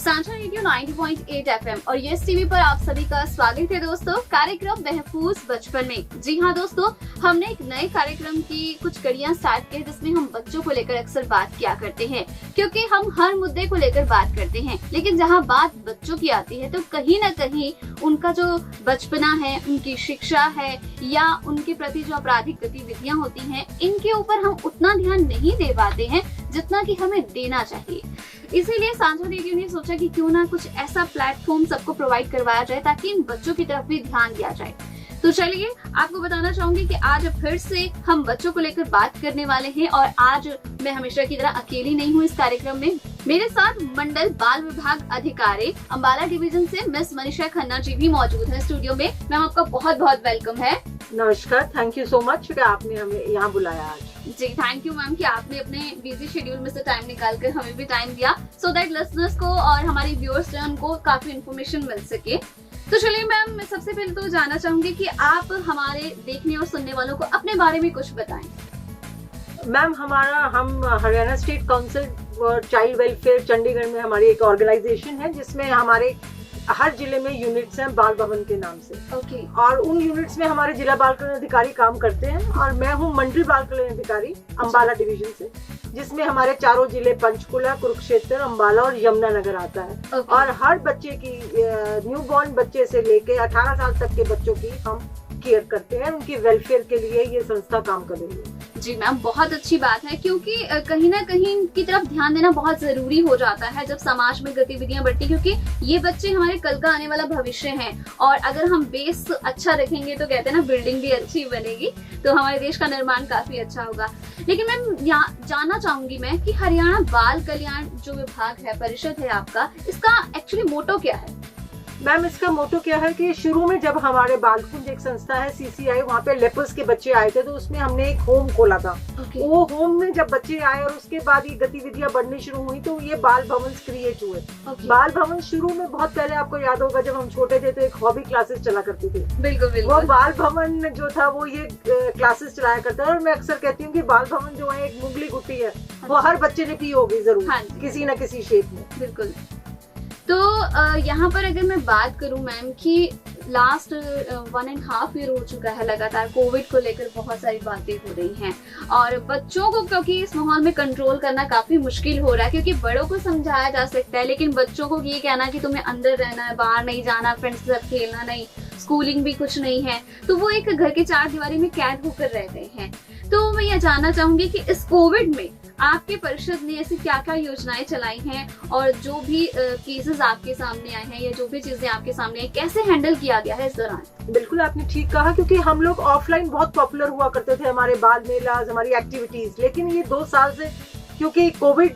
सांझा radio 90.8 FM और yes TV पर आप सभी का स्वागत है दोस्तों। कार्यक्रम महफूज बचपन में। जी हाँ दोस्तों, हमने एक नए कार्यक्रम की कुछ कड़ियां स्टार्ट की जिसमें हम बच्चों को लेकर अक्सर बात किया करते हैं, क्योंकि हम हर मुद्दे को लेकर बात करते हैं, लेकिन जहाँ बात बच्चों की आती है तो कहीं न कहीं उनका जो बचपना है, उनकी शिक्षा है या उनके प्रति जो आपराधिक गतिविधियां होती हैं, इनके ऊपर हम उतना ध्यान नहीं दे पाते हैं जितना कि हमें देना चाहिए। इसीलिए सांझा रेडियो ने सोचा कि क्यों ना कुछ ऐसा प्लेटफॉर्म सबको प्रोवाइड करवाया जाए ताकि इन बच्चों की तरफ भी ध्यान दिया जाए। तो चलिए आपको बताना चाहूंगी कि आज फिर से हम बच्चों को लेकर बात करने वाले हैं और आज मैं हमेशा की तरह अकेली नहीं हूँ इस कार्यक्रम में। मेरे साथ मंडल बाल विभाग अधिकारी अंबाला डिवीजन से मिस मनीषा खन्ना जी भी मौजूद है स्टूडियो में। मैम आपका बहुत बहुत वेलकम है। नमस्कार, थैंक यू सो मच कि आपने हमें यहाँ बुलाया आज। जी थैंक यू मैम कि आपने अपने बिजी शेड्यूल में से टाइम निकाल कर हमें भी टाइम दिया, सो दैट लिसनर्स को और हमारी व्यूअर्स जो है उनको काफी इन्फॉर्मेशन मिल सके। तो चलिए मैम, मैं सबसे पहले तो जानना चाहूंगी कि आप हमारे देखने और सुनने वालों को अपने बारे में कुछ बताएं। मैम हम Haryana state council for child welfare Chandigarh में हमारी एक ऑर्गेनाइजेशन है जिसमें हमारे हर जिले में यूनिट्स हैं बाल भवन के नाम से। ओके। और उन यूनिट्स में हमारे जिला बाल कल्याण अधिकारी काम करते हैं और मैं हूँ मंडल बाल कल्याण अधिकारी अंबाला डिवीजन से, जिसमें हमारे चारों जिले पंचकुला, कुरुक्षेत्र, अंबाला और यमुनानगर आता है। Okay. और हर बच्चे की न्यूबॉर्न बच्चे से लेके 18 साल तक के बच्चों की हम केयर करते हैं, उनकी वेलफेयर के लिए ये संस्था काम कर रही है। जी मैम, बहुत अच्छी बात है, क्योंकि कहीं ना कहीं इनकी तरफ ध्यान देना बहुत जरूरी हो जाता है जब समाज में गतिविधियां बढ़ती, क्योंकि ये बच्चे हमारे कल का आने वाला भविष्य हैं और अगर हम बेस अच्छा रखेंगे तो कहते हैं ना, बिल्डिंग भी अच्छी बनेगी तो हमारे देश का निर्माण काफी अच्छा होगा। लेकिन मैम जानना चाहूंगी मैं कि हरियाणा बाल कल्याण जो विभाग है, परिषद है आपका, इसका एक्चुअली मोटो क्या है? मैम इसका मोटो क्या है कि शुरू में जब हमारे बालकुंज एक संस्था है CCI, वहाँ पे लेपर्स के बच्चे आए थे तो उसमें हमने एक होम खोला था। Okay. वो होम में जब बच्चे आए और उसके बाद ये गतिविधियां बढ़नी शुरू हुई तो ये बाल भवन क्रिएट हुए। Okay. बाल भवन शुरू में बहुत पहले, आपको याद होगा जब हम छोटे थे तो एक हॉबी क्लासेस चला करती थी। बिल्कुल बिल्कुल। वो बाल भवन जो था वो ये क्लासेस चलाया करता है और मैं अक्सर कहती हूँ कि बाल भवन जो है एक मुगली गुट्टी है। वो हर बच्चे ने पी होगी जरूर। हाँ, किसी न किसी शेप में। बिल्कुल। तो यहाँ पर अगर मैं बात करूँ मैम कि लास्ट 1.5 ईयर हो चुका है लगातार कोविड को लेकर बहुत सारी बातें हो रही हैं और बच्चों को क्योंकि इस माहौल में कंट्रोल करना काफी मुश्किल हो रहा है, क्योंकि बड़ों को समझाया जा सकता है लेकिन बच्चों को ये कहना कि तुम्हें अंदर रहना है, बाहर नहीं जाना, फ्रेंड्स के साथ खेलना नहीं, स्कूलिंग भी कुछ नहीं है, तो वो एक घर के चार दीवारी में कैद होकर रह गए हैं। तो मैं ये जानना चाहूंगी कि इस कोविड में आपके परिषद ने ऐसी क्या क्या योजनाएं चलाई हैं और जो भी केसेस आपके सामने आए हैं या जो भी चीजें आपके सामने आई, कैसे हैंडल किया गया है इस दौरान? बिल्कुल आपने ठीक कहा, क्योंकि हम लोग ऑफलाइन बहुत पॉपुलर हुआ करते थे, हमारे बाल मेलाज, हमारी एक्टिविटीज, लेकिन ये 2 साल से क्योंकि कोविड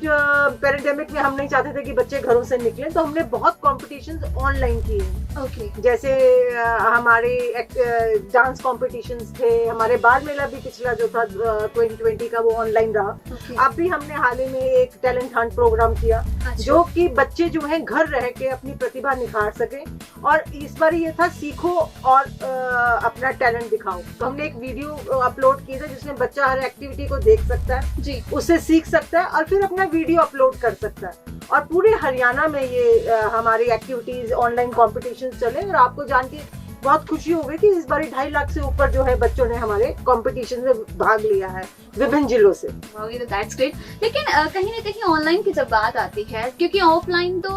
पैंडेमिक में हम नहीं चाहते थे कि बच्चे घरों से निकलें, तो हमने बहुत कॉम्पिटिशन्स ऑनलाइन किए हैं। ओके। जैसे हमारे डांस कॉम्पिटिशन्स थे, हमारे बाल मेला भी पिछला जो था 2020 का वो ऑनलाइन रहा। अब भी हमने हाल ही में एक टैलेंट हंट प्रोग्राम किया। अच्छा। जो कि बच्चे जो हैं घर रह के अपनी प्रतिभा निखार सके, और इस बार ये था सीखो और अपना टैलेंट दिखाओ। तो हमने एक वीडियो अपलोड किया था जिसमें बच्चा हर एक्टिविटी को देख सकता है जी, उससे सीख सकता है और फिर अपना वीडियो अपलोड कर सकता है। और पूरे हरियाणा में ये हमारी एक्टिविटीज ऑनलाइन कॉम्पिटिशन चले और आपको जान के बहुत खुशी होगी कि इस बार 2.5 लाख से ऊपर जो है बच्चों ने हमारे कंपटीशन में भाग लिया है विभिन्न जिलों से। That's great. लेकिन कहीं ना कहीं ऑनलाइन की जब बात आती है, क्योंकि ऑफलाइन तो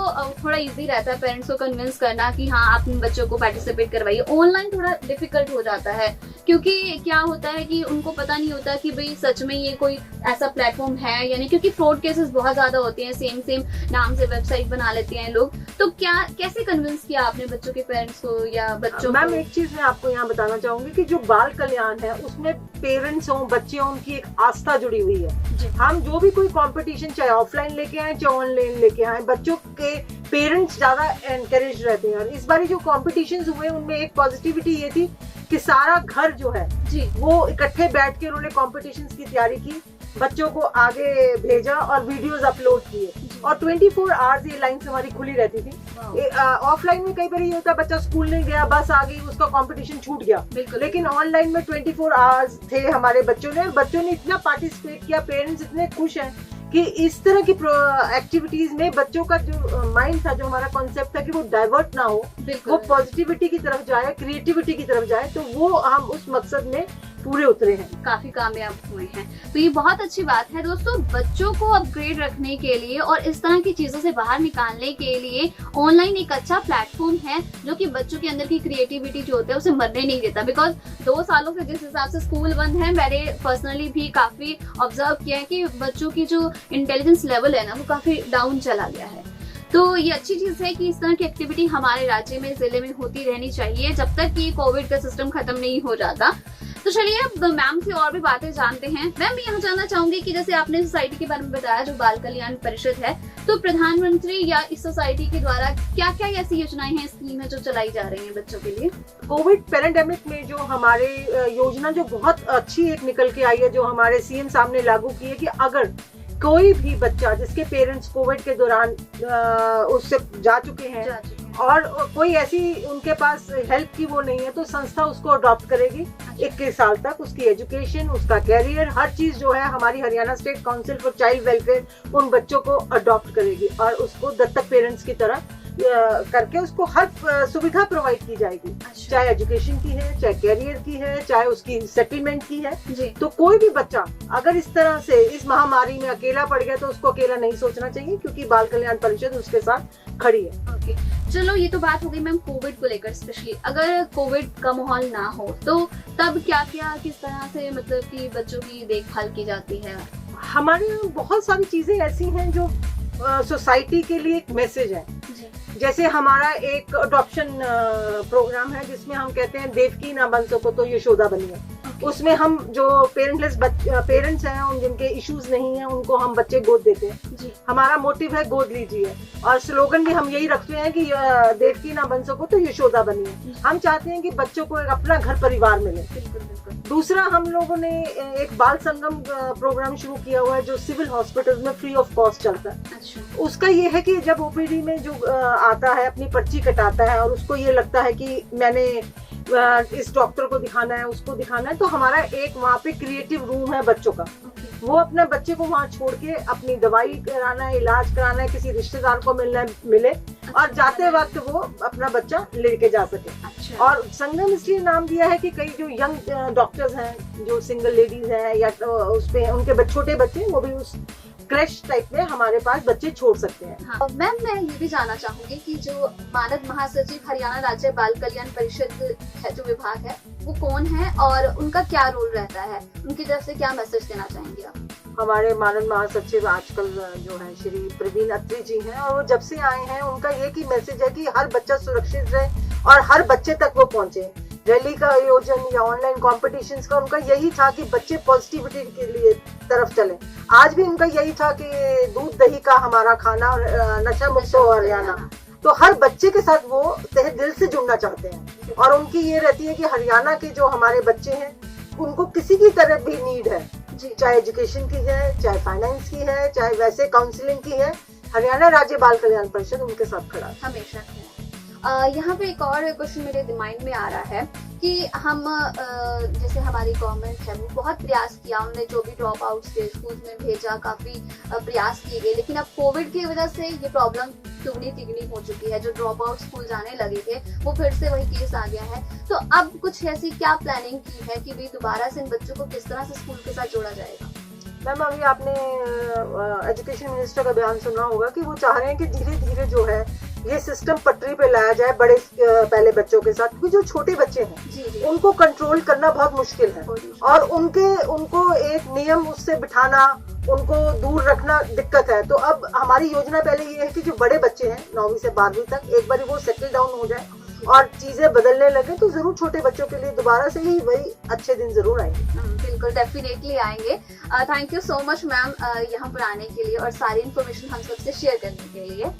थोड़ा इजी रहता है पेरेंट्स को कन्विंस करना कि हाँ आप इन बच्चों को पार्टिसिपेट करवाइए, ऑनलाइन थोड़ा डिफिकल्ट हो जाता है, क्योंकि क्या होता है कि उनको पता नहीं होता कि भाई सच में ये कोई ऐसा प्लेटफॉर्म है यानी, क्योंकि फ्रॉड केसेस बहुत ज्यादा होते हैं, सेम नाम से वेबसाइट बना लेते हैं लोग। तो कैसे कन्विंस किया आपने बच्चों के पेरेंट्स को या बच्चों? मैम एक चीज मैं आपको यहाँ बताना चाहूंगी कि जो बाल कल्याण है उसमें पेरेंट्स हों, बच्चे हों, उनकी एक आस्था जुड़ी हुई है। हम जो भी कोई कंपटीशन चाहे ऑफलाइन लेके आए चाहे ऑनलाइन लेके आए, बच्चों के पेरेंट्स ज्यादा एनकरेज रहते हैं। और इस बार जो कॉम्पिटिशन हुए उनमें एक पॉजिटिविटी ये थी कि सारा घर जो है जी, वो इकट्ठे बैठ के उन्होंने कॉम्पिटिशन्स की तैयारी की, बच्चों को आगे भेजा और वीडियोस अपलोड किए। और 24 आवर्स ये लाइन्स हमारी खुली रहती थी। ऑफलाइन में कई बार ये होता है बच्चा स्कूल नहीं गया, बस आ गई, उसका कंपटीशन छूट गया, लेकिन ऑनलाइन में 24 आवर्स थे हमारे बच्चों ने, और बच्चों ने इतना पार्टिसिपेट किया, पेरेंट्स इतने खुश हैं कि इस तरह की एक्टिविटीज में बच्चों का जो माइंड था, जो हमारा कॉन्सेप्ट था कि वो डाइवर्ट ना हो, वो पॉजिटिविटी की तरफ जाए, क्रिएटिविटी की तरफ जाए, तो वो हम उस मकसद में पूरे उतरे हैं, काफी कामयाब हुए हैं। तो ये बहुत अच्छी बात है दोस्तों। बच्चों को अपग्रेड रखने के लिए और इस तरह की चीजों से बाहर निकालने के लिए ऑनलाइन एक अच्छा प्लेटफॉर्म है जो कि बच्चों के अंदर की क्रिएटिविटी जो होता है उसे मरने नहीं देता। बिकॉज 2 सालों से जिस हिसाब से स्कूल बंद है, मैंने पर्सनली भी काफी ऑब्जर्व किया है कि बच्चों की जो इंटेलिजेंस लेवल है ना वो काफी डाउन चला गया है। तो ये अच्छी चीज है कि इस तरह की एक्टिविटी हमारे राज्य में, जिले में होती रहनी चाहिए जब तक कि कोविड का सिस्टम खत्म नहीं हो जाता। तो चलिए अब मैम से और भी बातें जानते हैं। मैम, यहाँ जानना चाहूंगी कि जैसे आपने सोसाइटी के बारे में बताया जो बाल कल्याण परिषद है, तो प्रधानमंत्री या इस सोसाइटी के द्वारा क्या क्या ऐसी योजनाएं हैं, स्कीम है जो चलाई जा रही हैं बच्चों के लिए? कोविड पैंडेमिक में जो हमारे योजना जो बहुत अच्छी एक निकल के आई है, जो हमारे सीएम साहब ने लागू की है कि अगर कोई भी बच्चा जिसके पेरेंट्स कोविड के दौरान उससे जा चुके हैं और कोई ऐसी उनके पास हेल्प की वो नहीं है, तो संस्था उसको अडॉप्ट करेगी 21 साल तक। उसकी एजुकेशन, उसका कैरियर, हर चीज जो है हमारी Haryana state council for child welfare उन बच्चों को अडॉप्ट करेगी और उसको दत्तक पेरेंट्स की तरह करके उसको हर सुविधा प्रोवाइड की जाएगी, चाहे एजुकेशन की है, चाहे कैरियर की है, चाहे उसकी सेटलमेंट की है जी। तो कोई भी बच्चा अगर इस तरह से इस महामारी में अकेला पड़ गया तो उसको अकेला नहीं सोचना चाहिए, क्योंकि बाल कल्याण परिषद उसके साथ खड़ी है। ओके, चलो ये तो बात हो गई मैम कोविड को लेकर। स्पेशली अगर कोविड का माहौल ना हो तो तब क्या क्या किस तरह से मतलब कि बच्चों की देखभाल की जाती है? हमारे यहाँ बहुत सारी चीजें ऐसी हैं जो सोसाइटी के लिए एक मैसेज है। जैसे हमारा एक अडॉप्शन प्रोग्राम है जिसमें हम कहते हैं देवकी ना बन सको तो यशोदा बनिए। उसमें हम जो पेरेंटलेस पेरेंट्स हैं, उन जिनके इश्यूज नहीं है, उनको हम बच्चे गोद देते हैं जी। हमारा मोटिव है गोद लीजिए, और स्लोगन भी हम यही रखते हैं कि देवकी ना बन सको तो यशोदा बनिए। हम चाहते हैं कि बच्चों को एक अपना घर परिवार मिले। दूसरा, हम लोगों ने एक बाल संगम प्रोग्राम शुरू किया हुआ है जो सिविल हॉस्पिटल में फ्री ऑफ कॉस्ट चलता है। उसका ये है कि जब ओपीडी में जो आता है अपनी पर्ची कटाता है और उसको ये लगता है कि मैंने इस डॉक्टर को दिखाना है, उसको दिखाना है, तो हमारा एक वहाँ पे क्रिएटिव रूम है बच्चों का। वो अपने बच्चे को वहाँ छोड़ के अपनी दवाई कराना है, इलाज कराना है, किसी रिश्तेदार को मिले और जाते वक्त वो अपना बच्चा लेके जा सके। और संगम इसलिए नाम दिया है कि कई जो यंग डॉक्टर्स हैं, जो सिंगल लेडीज हैं या उसपे उनके छोटे बच्चे, वो भी उस क्रैश टाइप में हमारे पास बच्चे छोड़ सकते हैं। हाँ। मैम, मैं ये भी जानना चाहूंगी कि जो मानद महासचिव हरियाणा राज्य बाल कल्याण परिषद है, जो विभाग है, वो कौन है और उनका क्या रोल रहता है? उनकी तरफ से क्या मैसेज देना चाहेंगे आप? हमारे मानद महासचिव आजकल जो है श्री प्रवीण अत्री जी हैं, और वो जब से आए हैं उनका एक ही मैसेज है कि हर बच्चा सुरक्षित रहे और हर बच्चे तक वो पहुंचे। रैली का आयोजन या ऑनलाइन कॉम्पिटिशंस का उनका यही था कि बच्चे पॉजिटिविटी के लिए तरफ चले। आज भी उनका यही था कि दूध दही का हमारा खाना और नशा मुक्त हो हरियाणा। तो हर बच्चे के साथ वो तहे दिल से जुड़ना चाहते हैं, और उनकी ये रहती है कि हरियाणा के जो हमारे बच्चे हैं उनको किसी की तरफ भी नीड है, चाहे एजुकेशन की है, चाहे फाइनेंस की है, चाहे वैसे काउंसलिंग की है, हरियाणा राज्य बाल कल्याण परिषद उनके साथ खड़ा है हमेशा। यहाँ पे एक और क्वेश्चन मेरे दिमाग में आ रहा है कि हम जैसे हमारी गवर्नमेंट है वो बहुत प्रयास किया, उन्होंने जो भी ड्रॉप आउट थे स्कूल में भेजा, काफी प्रयास किए गए, लेकिन अब कोविड की वजह से ये प्रॉब्लम दुगनी तिगनी हो चुकी है। जो ड्रॉप आउट स्कूल जाने लगे थे वो फिर से वही केस आ गया है। तो अब कुछ ऐसी क्या प्लानिंग की है कि भाई दोबारा से इन बच्चों को किस तरह से स्कूल के साथ जोड़ा जाएगा? मैम, अभी आपने एजुकेशन मिनिस्टर का बयान सुना होगा कि वो चाह रहे हैं कि धीरे धीरे जो है ये सिस्टम पटरी पे लाया जाए बड़े पहले बच्चों के साथ, क्योंकि जो छोटे बच्चे हैं उनको कंट्रोल करना बहुत मुश्किल है और उनको एक नियम उससे बिठाना, उनको दूर रखना दिक्कत है। तो अब हमारी योजना पहले ये है कि जो बड़े बच्चे हैं 9वीं से 12वीं तक, एक बार वो सेटल डाउन हो जाए और चीजें बदलने लगे तो जरूर छोटे बच्चों के लिए दोबारा से ही वही अच्छे दिन जरूर आएंगे। बिल्कुल, डेफिनेटली आएंगे। Thank you so much ma'am यहाँ पर आने के लिए और सारी इन्फॉर्मेशन हम सबसे शेयर करने के लिए।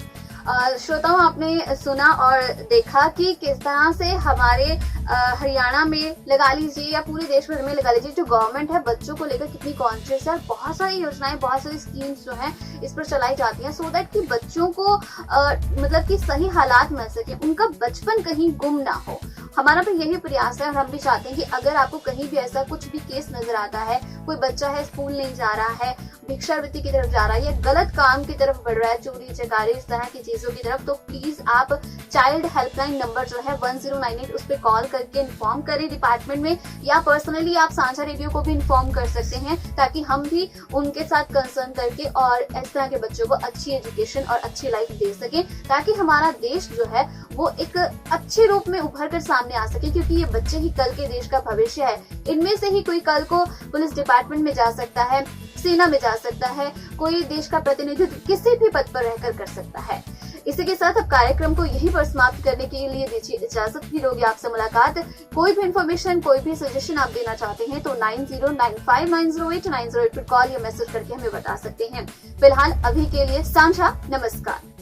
श्रोताओं, आपने सुना और देखा कि किस तरह से हमारे हरियाणा में लगा लीजिए या पूरे देश भर में लगा लीजिए जो गवर्नमेंट है बच्चों को लेकर कितनी कॉन्शियस है और बहुत सारी योजनाएं, बहुत सारी स्कीम्स जो हैं इस पर चलाई जाती हैं सो दैट कि बच्चों को मतलब कि सही हालात मिल सके, उनका बचपन कहीं गुम ना हो। हमारा भी यही प्रयास है और हम भी चाहते हैं कि अगर आपको कहीं भी ऐसा कुछ भी केस नजर आता है, कोई बच्चा है स्कूल नहीं जा रहा है, भिक्षावृत्ति की तरफ जा रहा है या गलत काम की तरफ बढ़ रहा है, चोरी चकारी इस तरह की चीजों की तरफ, तो प्लीज आप चाइल्ड हेल्पलाइन नंबर जो है 1098 उस पर कॉल करके इन्फॉर्म करें डिपार्टमेंट में, या पर्सनली आप साझा रेडियो को भी इन्फॉर्म कर सकते हैं, ताकि हम भी उनके साथ कंसर्न करके और इस तरह के बच्चों को अच्छी एजुकेशन और अच्छी लाइफ दे सके, ताकि हमारा देश जो है वो एक अच्छे रूप में उभर कर सामने आ सके, क्योंकि ये बच्चे ही कल के देश का भविष्य है। इनमें से ही कोई कल को पुलिस डिपार्टमेंट में जा सकता है, सेना में जा सकता है, कोई देश का प्रतिनिधित्व किसी भी पद पर रहकर कर सकता है। इसी के साथ अब कार्यक्रम को यहीं पर समाप्त करने के लिए दीजिए इजाजत, फिर होगी आपसे मुलाकात। कोई भी इन्फॉर्मेशन, कोई भी सजेशन आप देना चाहते हैं तो 9095908908 पर कॉल या मैसेज करके हमें बता सकते हैं। फिलहाल अभी के लिए सांझा, नमस्कार।